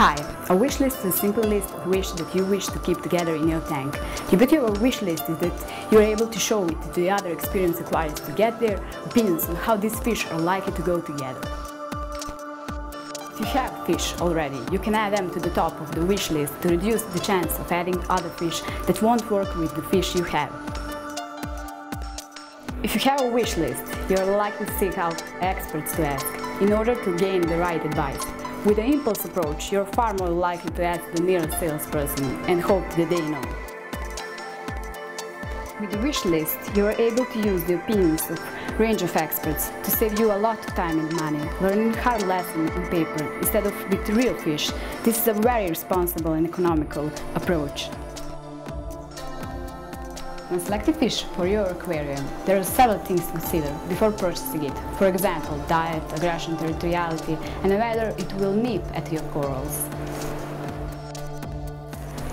Hi, a wish list is a simple list of wishes that you wish to keep together in your tank. The beauty of a wish list is that you're able to show it to the other experienced aquarists to get their opinions on how these fish are likely to go together. If you have fish already, you can add them to the top of the wish list to reduce the chance of adding other fish that won't work with the fish you have. If you have a wish list, you're likely to seek out experts to ask in order to gain the right advice. With an impulse approach, you're far more likely to ask the nearest salesperson and hope that they know. With the wish list, you are able to use the opinions of a range of experts to save you a lot of time and money, learning hard lessons on paper instead of with real fish. This is a very responsible and economical approach. When selecting fish for your aquarium, there are several things to consider before purchasing it. For example, diet, aggression, territoriality, and whether it will nip at your corals.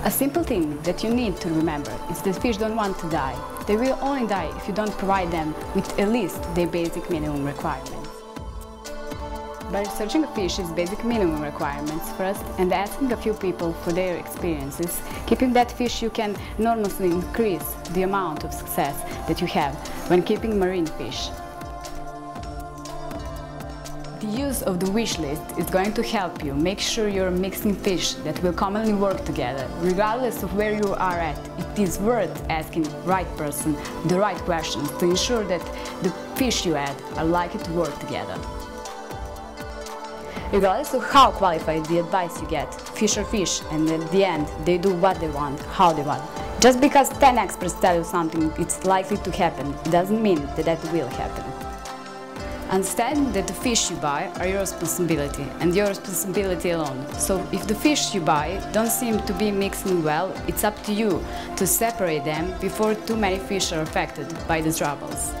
A simple thing that you need to remember is that fish don't want to die. They will only die if you don't provide them with at least their basic minimum requirements. By researching a fish's basic minimum requirements first and asking a few people for their experiences, keeping that fish you can enormously increase the amount of success that you have when keeping marine fish. The use of the wish list is going to help you make sure you're mixing fish that will commonly work together. Regardless of where you are at, it is worth asking the right person the right questions to ensure that the fish you add are likely to work together. Regardless of how qualified the advice you get, fish are fish, and at the end they do what they want, how they want. Just because 10 experts tell you something it's likely to happen, it doesn't mean that that will happen. Understand that the fish you buy are your responsibility, and your responsibility alone. So if the fish you buy don't seem to be mixing well, it's up to you to separate them before too many fish are affected by the troubles.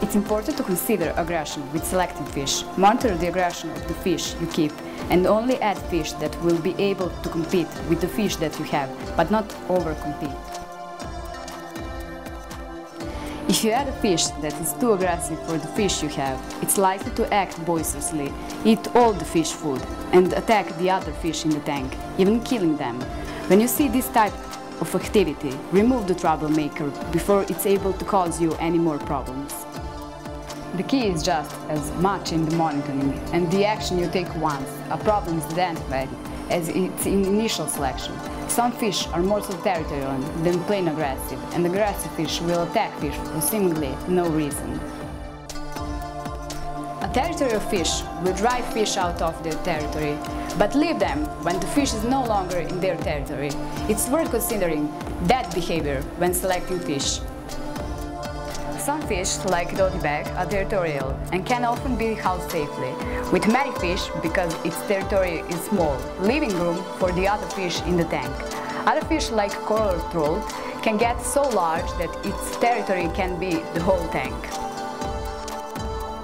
It's important to consider aggression with selecting fish. Monitor the aggression of the fish you keep and only add fish that will be able to compete with the fish that you have, but not over-compete. If you add a fish that is too aggressive for the fish you have, it's likely to act boisterously, eat all the fish food, and attack the other fish in the tank, even killing them. When you see this type of activity, remove the troublemaker before it's able to cause you any more problems. The key is just as much in the monitoring and the action you take once a problem is identified as its initial selection. Some fish are more so territorial than plain aggressive, and aggressive fish will attack fish for seemingly no reason. A territorial fish will drive fish out of their territory, but leave them when the fish is no longer in their territory. It's worth considering that behavior when selecting fish. Some fish, like dottyback, are territorial and can often be housed safely, with many fish, because its territory is small, leaving room for the other fish in the tank. Other fish, like coral trout, can get so large that its territory can be the whole tank.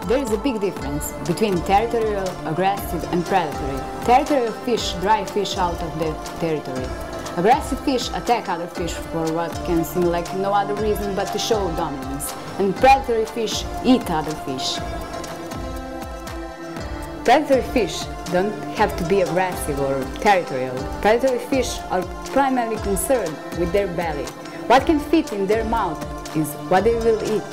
There is a big difference between territorial, aggressive and predatory. Territorial fish drive fish out of their territory. Aggressive fish attack other fish for what can seem like no other reason but to show dominance, and predatory fish eat other fish. Predatory fish don't have to be aggressive or territorial. Predatory fish are primarily concerned with their belly. What can fit in their mouth is what they will eat.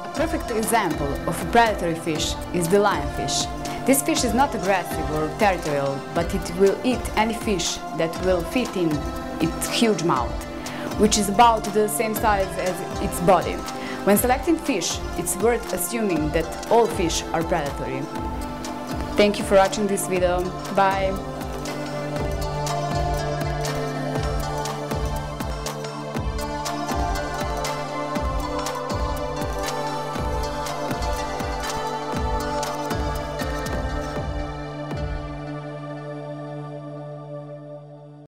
A perfect example of a predatory fish is the lionfish. This fish is not aggressive or territorial, but it will eat any fish that will fit in its huge mouth, which is about the same size as its body. When selecting fish, it's worth assuming that all fish are predatory. Thank you for watching this video. Bye!